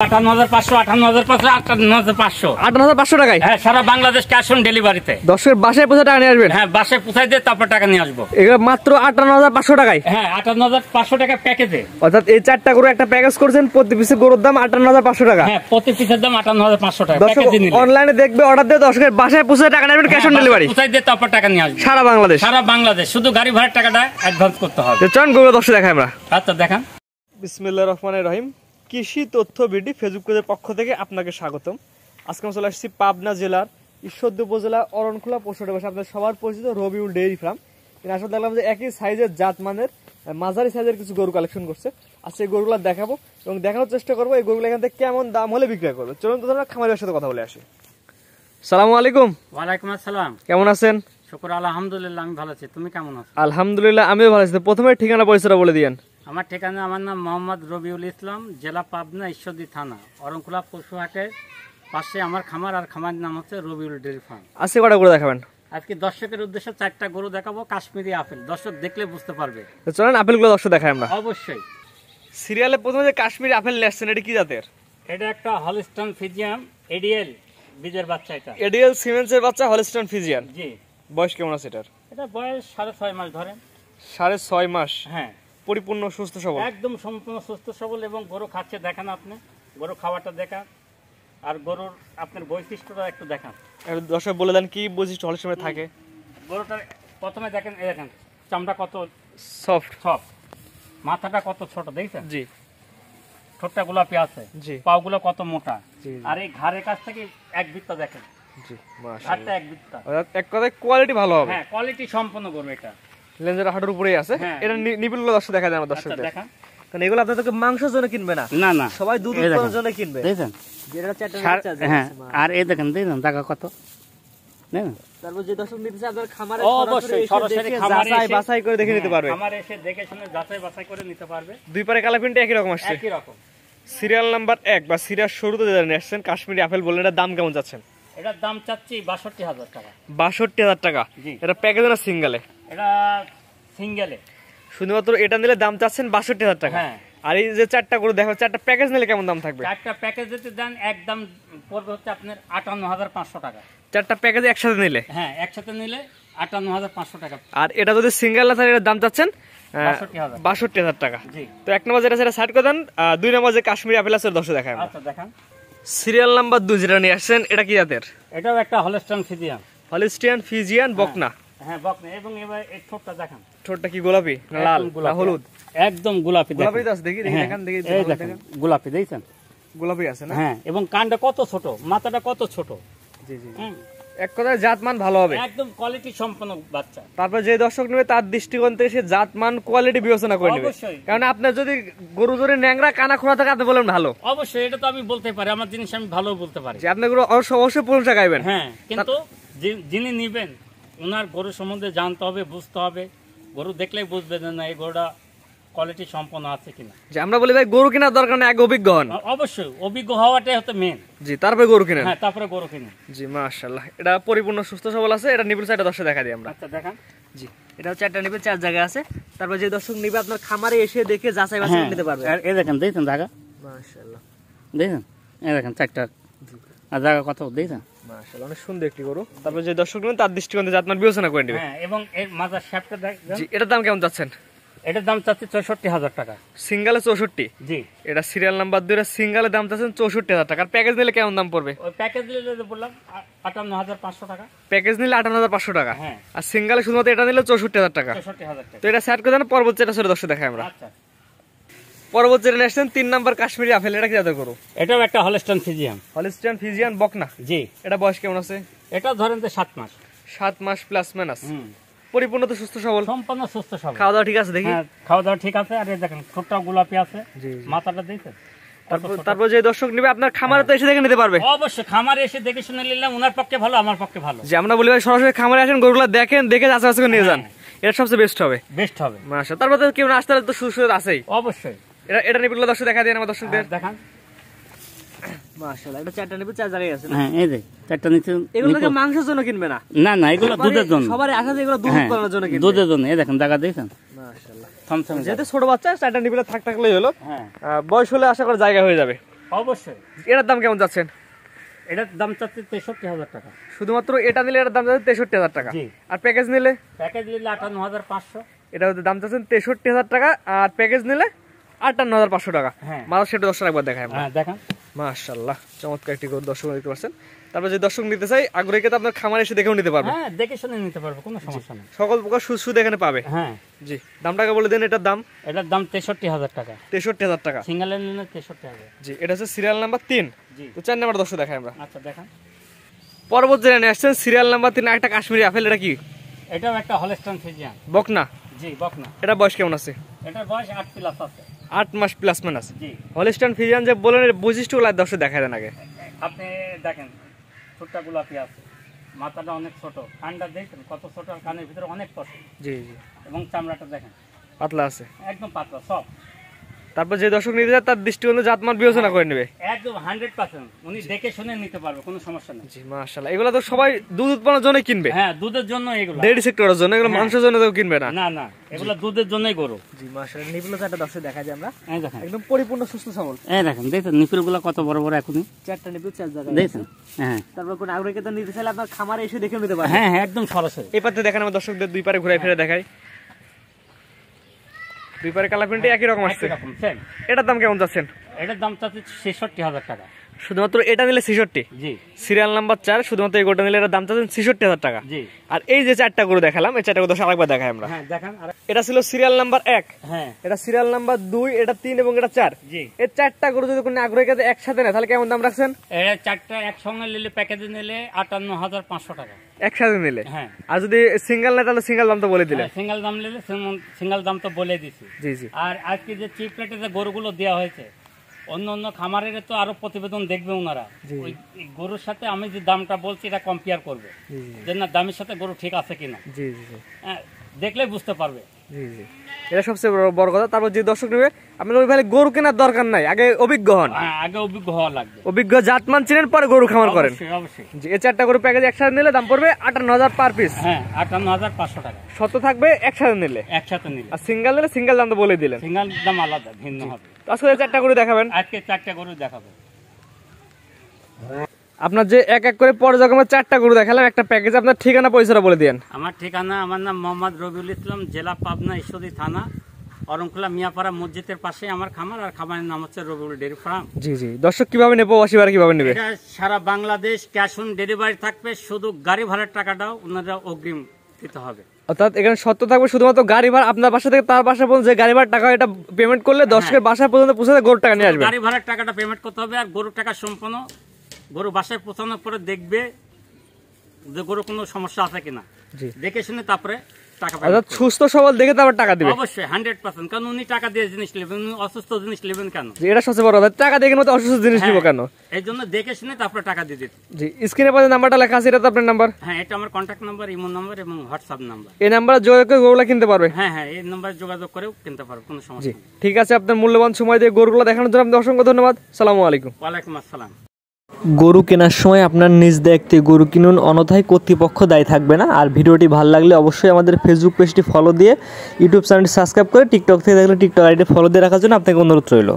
টাকায় সারা Bangladesh cash on ডেলিভারিতে দর্শকের বাসায় পৌঁছে টাকা নিয়ে আসবেন। হ্যাঁ, বাসায় পৌঁছাই দিয়ে তারপর টাকা নিয়ে আসবো। এগুলো মাত্র 58,500 টাকায়। হ্যাঁ, 58,500 টাকা প্যাকেজে। অর্থাৎ এই 4টা গরু একটা প্যাকেজ করছেন, প্রতি পিসে গরুর দাম 58,500 টাকা। হ্যাঁ, প্রতি পিসের দাম 58,500 টাকা। প্যাকেজে নিলে অনলাইনে দেখবে, অর্ডার দিয়ে দর্শকের বাসায় পৌঁছে টাকা নেবেন, ক্যাশ অন ডেলিভারি পৌঁছাই দিয়ে তারপর টাকা নিয়ে আসবে। সারা বাংলাদেশ শুধু গাড়ি ভাড়ার টাকাটা অ্যাডভান্স করতে হবে। চলুন গরু দর্শক দেখাই আমরা। আচ্ছা দেখান। বিসমিল্লাহির রহমানির রহিম। কৃষি তথ্য বিডি ফেসবুক পেজের পক্ষ থেকে আপনাকে স্বাগতম। আজকে আমরা চলে আসছি পাবনা জেলার ঈশ্বরদী উপজেলা অরণখোলা পশুহাটে বসে আপনাদের সবার পরিচিত রবিউল ডেইরি ফার্ম। আসলে দেখলাম যে একই সাইজের জাত মানের মাঝারি সাইজের কিছু গরু কালেকশন করছে। আজকে এই গরুগুলো দেখাবো এবং দেখানোর চেষ্টা করবো এই গরুগুলো এখান থেকে কেমন দাম হলে বিক্রয় করবো। চলুন তো আমরা খামারের সাথে কথা বলে আসি। সালামু আলাইকুম। ওয়ালাইকুম আসসালাম। কেমন আছেন? শুকর আলহামদুলিল্লাহ, আমি ভালো আছি। তুমি কেমন আছো? আলহামদুলিল্লাহ আমিও ভালো আছি। প্রথমে ঠিকানা পরিচয়টা বলে দিয়েন। আমার ঠিকানা, আমার নাম মোহাম্মদ রবিউল ইসলাম, জেলা পাবনা, ঈশ্বরদী থানা, অরণখোলা পশুহাটের পাশে আমার খামার, আর খামারের নাম হচ্ছে রবিউল ডেইরি ফার্ম। আজকে কটা গরু দেখাবেন? আজকে দর্শকের উদ্দেশ্যে 4টা গরু দেখাবো, কাশ্মীরি আপেল। দর্শক দেখলে বুঝতে পারবে। চলেন আপেলগুলো দর্শক দেখাই আমরা। অবশ্যই। সিরিয়ালে প্রথমে যে কাশ্মীরি আপেল নিয়েছেন, এটা কি জাতের? এটা একটা হলস্টাইন ফ্রিজিয়ান এডিএল বীজের বাচ্চা। এটা এডিএল সিমেন্সের বাচ্চা, হলস্টাইন ফ্রিজিয়ান। জি। বয়স কেমন আছে এটার? এটা বয়স 6.5 মাস ধরেন। 6.5 মাস। হ্যাঁ, পরিপূর্ণ সুস্থ সবল, একদম সম্পূর্ণ সুস্থ সবল। এবং গরু খাচ্ছে দেখান আপনি, গরু খাওয়াটা দেখান, আর গরুর আপনার বৈশিষ্ট্যটা একটু দেখান। দর্শক বলে দেন কি বৈশিষ্ট্য হলস্টাইনে থাকে। গরুটার প্রথমে দেখেন, এই দেখেন চামড়া কত সফট, মাথাটা কত ছোট দেখছেন? জি। ঠোঁটটা গোলাপি আছে, পাগুলো কত মোটা, আর এই ঘাড়ের কাছ থেকে এক বিত্তা দেখেন। জি, মাশাআল্লাহ, এক বিত্তা। এক কথায় কোয়ালিটি ভালো হবে। হ্যাঁ, কোয়ালিটি সম্পন্ন গরু। এটা লেন্সের হাড়ের উপরেই আছে। এটা নিবিলগুলো দর্শক দেখা যায় আমার দর্শকদের। দেখান, কারণ এগুলো আপনাদেরকে মাংসের জন্য কিনবে না, না না, সবাই দুধ উৎপাদনের জন্য কিনবে। দেখেন যেটা চারটা। হ্যাঁ, আর এই দেখেন, দেখেন টাকা কত। দেখেন তারপর যে দর্শক নিতে চায় আপনার খামারে সরাসরি খামারে এসে বাছাই করে দেখে নিতে পারবে। খামারে এসে দেখে শুনে যাচাই বাছাই করে নিতে পারবে। দুই পারে কালার প্রিন্ট একই রকম আসছে, একই রকম। সিরিয়াল নাম্বার 1 বা সিরিয়াল শুরুতে যেটা নিয়ে আসছেন কাশ্মীরি আপেল বললেন, এটার দাম কেমন যাচ্ছেন? এটার দাম চাচ্ছি 62,000 টাকা। 62,000 টাকা। এটা প্যাকেজে না সিঙ্গেলে? এটা সিঙ্গেলে। শুধুমাত্র এটা নিলে দাম চাচ্ছেন 62,000 টাকা। হ্যাঁ। আর এই যে 4টা গরু দেখো, 4টা প্যাকেজ নিলে কেমন দাম থাকবে? 4টা প্যাকেজ যদি দেন একদম পড়বে হচ্ছে আপনার 58,500 টাকা। 4টা প্যাকেজ একসাথে নিলে? হ্যাঁ, একসাথে নিলে 58,500 টাকা। আর এটা যদি সিঙ্গেল না থাকে, এর দাম চাচ্ছেন 62,000 টাকা। জি। তো 1 নম্বর যেটা সাইড করে দেন। 2 নম্বর যে কাশ্মীরি আপেল আছে দর্শক দেখায়। আচ্ছা দেখান। সিরিয়াল নাম্বার 2 যেটা নিয়ে আসছেন, এটা কি জাতের? এটাও একটা হলস্টাইন ফ্রিজিয়ান। হলস্টাইন ফ্রিজিয়ান বকনা। হ্যাঁ, বকনা। এবং এবার এই ঠোঁটটা দেখান। ঠোঁটটা কি গোলাপি না লাল না হলুদ? একদম গোলাপি। গোলাপি আছে, দেখি দেখেন, দেখি এই দেখেন গোলাপি, দেখছেন গোলাপি আছে না? হ্যাঁ, এবং কানটা কত ছোট, মাথাটা কত ছোট। জি জি। এক কথায় জাতমান ভালো হবে, একদম কোয়ালিটি সম্পন্ন বাচ্চা। তারপর যে দর্শক নেবে তার দৃষ্টিকোণ থেকে সে জাতমান কোয়ালিটি বিবেচনা করে নেবে। কারণ আপনার যদি গরু ধরে ন্যাংরা কানা খোলা থাকে আপনি বলেন ভালো। অবশ্যই, এটা তো আমি বলতে পারি, আমার জিনিস আমি ভালো বলতে পারি যে আপনার গরু অবশ্যই প্রশংসা গাইবেন। হ্যাঁ, কিন্তু যিনি নিবেন ওনার গরু সম্বন্ধে জানতে হবে, বুঝতে হবে। গরু দেখলেই বুঝবেন না এই গরুটা কোয়ালিটি সম্পন্ন আছে কিনা। যে আমরা বলি ভাই গরু কেনার দরকার নেই, আগে অভিজ্ঞ হন। অবশ্যই অভিজ্ঞ হওয়াটাই হচ্ছে মেন। জি, তারপরে গরু কিনেন। হ্যাঁ, তারপরে গরু কিনেন। জি, মাশাআল্লাহ, এটা পরিপূর্ণ সুস্থ সবল আছে। এটা নিবিল সাইডে দর্শক দেখা দিই আমরা। আচ্ছা দেখান। জি, এটা হচ্ছে একটা নিবিল 4 জায়গায় আছে। তারপর যে দর্শক নিবে আপনার খামারে এসে দেখে যাচাই বাছাই নিতে পারবে। আর এই দেখেন, দেখেন জায়গা, মাশাআল্লাহ, দেখেন এই দেখেন 4টা। আর জায়গা কত দেখেন, মাশাআল্লাহ, অনেক সুন্দর একটি গরু। তারপর যে দর্শক নেবেন তার দৃষ্টিকোণে জাতমান বিবেচনা করে নেবে। হ্যাঁ, এবং এর মাথার শেপটা দেখেন। জি, এটার দাম কেমন যাচ্ছেন? এটার দাম চাচ্ছি 64,000 টাকা। সিঙ্গেলে 64? জি। এটা সিরিয়াল নাম্বার 2 এর সিঙ্গেলে দাম চাচ্ছেন 64,000 টাকা। আর প্যাকেজ নিলে কেমন দাম পড়বে? ওই প্যাকেজ নিলে বললাম 58,500 টাকা। প্যাকেজ নিলে 58,500 টাকা। হ্যাঁ। আর সিঙ্গেলে শুধুমাত্র এটা নিলে 64,000 টাকা। 64,000 টাকা। তো এটা সেট করে দেন। পরবর্তী এটা সরে দর্শক দেখাই আমরা। আচ্ছা। পরবর্তী এটা আসছেন 3 নাম্বার কাশ্মীরি আপেল। এটা কি জাতের গরু? এটাও একটা হলস্টাইন ফ্রিজিয়ান। হলস্টাইন ফ্রিজিয়ান বকনা। জি। এটা বয়স কেমন আছে? এটা ধরেন যে 7 মাস। 7 মাস প্লাস মাইনাস। পরিপূর্ণ তো সুস্থ সবল, সম্পূর্ণ সুস্থ সবল। খাওয়া দাওয়া ঠিক আছে দেখি? হ্যাঁ, খাওয়া দাওয়া ঠিক আছে। আর এই দেখেন ঠোঁটটা গোলাপি আছে। জি। মাথাটা দেখেন। তারপর যে দর্শক নেবে আপনার খামারে তো এসে দেখে নিতে পারবে। অবশ্যই খামারে এসে দেখে শুনে নিলাম, ওনার পক্ষে ভালো, আমার পক্ষে ভালো। যে আমরা বলি ভাই সরাসরি খামারে আসেন, গরুগুলো দেখেন, দেখে যাচাই বাছাই করে নিয়ে যান। এটা সবচেয়ে বেস্ট হবে। বেস্ট হবে, মাশাআল্লাহ। তারপর তো কেউ না আসলে তো সুযোগ আছেই। অবশ্যই। এটা নিবিল দর্শক দেখা দেন আমার দর্শকদের। দেখান। মাশাআল্লাহ, এটা 4টা নিবে 4 জায়গায় আছে না? হ্যাঁ, এই যে 4টা নিচে। এগুলো কি মাংসের জন্য কিনবে না? না না, এগুলো দুধের জন্য। সবার আশা যে এগুলো দুধ উৎপাদনের জন্য কিনবে। দুধের জন্য। এই দেখেন জায়গা দেখেন, মাশাআল্লাহ। যেহেতু ছোট বাচ্চা 4টা নিবিলে থাকলেই হলো। হ্যাঁ, বয়স হলে আশা করি জায়গা হয়ে যাবে। অবশ্যই। এটার দাম কেমন যাচ্ছেন? এটার দাম চাচ্ছে ৬৩,০০০ টাকা। শুধুমাত্র এটা নিলে এটার দাম যাচ্ছে ৬৩,০০০ টাকা। আর প্যাকেজ নিলে? প্যাকেজ নিলে ৫৮,৫০০। এটা দাম চাচ্ছেন ৬৩,০০০ টাকা, আর প্যাকেজ নিলে ৫৮,৫০০ টাকা। মাছ সেটা দর্শক একবার দেখায়। হ্যাঁ দেখান। মাশাআল্লাহ, চমৎকার একটি গরু দর্শক দেখতে পাচ্ছেন। তারপর যে দর্শক নিতে চাই আগ্রহী তো আপনার খামারে এসে দেখেও নিতে পারবে। হ্যাঁ, দেখে শুনে নিতে পারবে, কোনো সমস্যা নেই। সকল প্রকার সুদ এখানে পাবে। হ্যাঁ জি। দামটাকে বলে দেন। এটার দাম? এটার দাম ৬৩,০০০ টাকা। ৬৩,০০০ টাকা সিঙ্গেলের নিলে ৬৩,০০০। জি, এটা হচ্ছে সিরিয়াল নাম্বার ৩। জি, তো ৪ নাম্বার দর্শক দেখাই আমরা। আচ্ছা দেখান। পরবর্তী জেনে আসছেন সিরিয়াল নাম্বার ৩ একটা কাশ্মীরি আপেল। এটা কি? এটাও একটা হলস্টাইন ফ্রিজিয়ান বকনা। জি, বকনা। এটা বয়স কেমন আছে? এটার বয়স ৮ প্লাস আছে। 8 মাস প্লাস মাইনাস। জি। হলস্টাইন ফ্রিজিয়ান যে বলেন এর বৈশিষ্ট্যগুলো দর্শক দেখায় দেন আগে। আপনি দেখেন, ছোটটা গোলাপি আছে, মাথাটা অনেক ছোট, কানটা দেখেন কত ছোট, আর কানের ভিতরে অনেক কষ্ট। জি জি। এবং চামড়াটা দেখেন পাতলা আছে, একদম পাতলা সব। তারপর যে দর্শক নিতে যায় তার দৃষ্টিকোণে জাতমান বিবেচনা করে নেবে একদম 100%। উনি দেখে শুনে নিতে পারবে, কোনো সমস্যা নেই। জি মাশাআল্লাহ। এগুলো তো সবাই দুধ উৎপাদনের জন্য কিনবে। হ্যাঁ, দুধের জন্য এগুলো, ডেইরি সেক্টরের জন্য। এগুলো মাংসের জন্য তো কিনবে না। না না, এগুলো দুধের জন্যই গরু। জি মাশাআল্লাহ। নিপুলটা দর্শক দেখা যায় আমরা। এই দেখেন একদম পরিপূর্ণ সুস্থ সবল। এই দেখেন, দেখেন নিপুলগুলো কত বড় বড়। এখনই 4টা নিপুল 4 জায়গায় দেখেন। হ্যাঁ, তারপর কোন আগ্রহী তো নিতে চাইলে আপনার খামারে এসে দেখে নিতে পারবে। হ্যাঁ হ্যাঁ, একদম সরাসরি। এই পাতে দেখেন আমরা দর্শকদের দুই পারে ঘুরাই ফিরে দেখাই। দুই পারে কালার প্রিন্টে একই রকম আসছে। এটার দাম কেমন যাচ্ছেন? এটার দাম চাচ্ছে ৬৬,০০০ টাকা। শুধুমাত্র এটা নিলে ৬৬। জি। Serial number ৪। শুধুমাত্র এই গরুটা নিলে এটার দাম চাচ্ছেন ৬৬,০০০ টাকা। জি। আর এই যে 4টা গরু দেখালাম, এই 4টা গরু দর্শক আরেকবার দেখাই আমরা। হ্যাঁ দেখান। এটা ছিল সিরিয়াল নাম্বার ১। হ্যাঁ, এটা সিরিয়াল নাম্বার ২, এটা ৩ এবং এটা 4। জি। এই 4টা গরু যদি কোনো আগ্রহী কাছে একসাথে নেয় তাহলে কেমন দাম রাখছেন? এটা 4টা একসঙ্গে নিলে, প্যাকেজে নিলে ৫৮,৫০০ টাকা একসাথে নিলে। হ্যাঁ। আর যদি সিঙ্গেল নেয় তাহলে সিঙ্গেল দাম তো বলে দিলে। সিঙ্গেল দাম নিলে সিঙ্গেল দাম তো বলে দিছি। জি জি। আর আজকে যে চিপ রেটে যে গরুগুলো দেওয়া হয়েছে, অন্য অন্য খামারের তো আরো প্রতিবেদন দেখবে ওনারা। ওই গরুর সাথে আমি যে দামটা বলছি এটা কম্পেয়ার করবে, যে না দামের সাথে গরু ঠিক আছে কিনা। জি জি। দেখলে বুঝতে পারবে। জি জি, এটা সবচেয়ে বড় কথা। তারপর যে দর্শক নেবে, আপনার ওই ভাই গরু কেনার দরকার নাই, আগে অভিজ্ঞ হন। আগে অভিজ্ঞ হওয়া লাগবে, অভিজ্ঞ জাতমান চিনেন পরে গরু খামার করেন। অবশ্যই। জি, এই 4টা গরু প্যাকেজ একসাথে নিলে দাম পড়বে ৫৮,০০০ পার পিস। হ্যাঁ, ৫৮,৫০০ টাকা। শত থাকবে একসাথে নিলে। একসাথে নিলে। আর সিঙ্গেল নিলে সিঙ্গেল দাম তো বলে দিলেন। সিঙ্গেল দাম আলাদা, ভিন্ন হবে। আজকে 4টা গরু দেখাবেন? আজকে 4টা গরু দেখাবেন। আপনার যে এক এক করে পর্যায়ক্রমে 4টা গরু দেখালাম, একটা প্যাকেজ আপনার ঠিকানা পরিচয় বলে দেন। আমার ঠিকানা, আমার নাম মোহাম্মদ রবিউল ইসলাম, জেলা পাবনা, ঈশ্বরদী থানা, অরংখোলা মিয়াপাড়া মসজিদের পাশে আমার খামার। আর খামারের নাম হচ্ছে রবিউল ডেয়ারি ফার্ম। জি জি। দর্শক কিভাবে নেবো, অসীবার কিভাবে নেবে? এটা সারা বাংলাদেশ ক্যাশ অন ডেলিভারি থাকবে, শুধু গাড়ি ভাড়ার টাকাটাও ওনারা অগ্রিম দিতে হবে। অর্থাৎ এখানে শর্ত থাকবে শুধুমাত্র গাড়ি ভাড়া, আপনার বাসা থেকে তার বাসা পর্যন্ত যে গাড়ি ভাড়ার টাকা এটা পেমেন্ট করলে দর্শকের বাসা পর্যন্ত পৌঁছাতে গরুর টাকা নিয়ে আসবে। গাড়ি ভাড়ার টাকাটা পেমেন্ট করতে হবে। আর গরুর টাকা সম্পূর্ণ গরু বাসায় পৌঁছানোর পরে দেখবে যে গরু কোনো সমস্যা আছে কিনা, দেখে শুনে তারপরে টাকা পাবে। অর্থাৎ সুস্থ সবল দেখে তারপর টাকা দিবে। অবশ্যই 100%। কারণ উনি টাকা দিয়ে জিনিস নেবেন, অসুস্থ জিনিস নেবেন কেন? এটা সবচেয়ে বড় কথা, টাকা দিয়ে মতো অসুস্থ জিনিস নিব কেন? এই জন্য দেখে শুনে তারপরে টাকা দিয়ে দিতে। জি, স্ক্রিনে পাশে নাম্বারটা লেখা আছে, এটা তো আপনার নাম্বার? হ্যাঁ, এটা আমার কন্টাক্ট নাম্বার, ইমো নাম্বার এবং হোয়াটসঅ্যাপ নাম্বার। এই নাম্বারে যোগাযোগ করে গরুগুলো কিনতে পারবে? হ্যাঁ হ্যাঁ, এই নাম্বারে যোগাযোগ করেও কিনতে পারবে, কোনো সমস্যা নেই। ঠিক আছে, আপনার মূল্যবান সময় দিয়ে গরুগুলো দেখানোর জন্য আপনাকে অসংখ্য ধন্যবাদ। আসসালামু আলাইকুম। ওয়ালাইকুম আসসালাম। গরু কেনার সময় আপনার নিজ দায়িত্বে গরু কিনুন, অন্যথায় কর্তৃপক্ষ দায়ী থাকবে না। আর ভিডিওটি ভালো লাগলে অবশ্যই আমাদের ফেসবুক পেজটি ফলো দিয়ে, ইউটিউব চ্যানেলটি সাবস্ক্রাইব করে, টিকটক থেকে দেখলে টিকটক আইডি ফলো দিয়ে রাখার জন্য আপনাকে অনুরোধ রইল।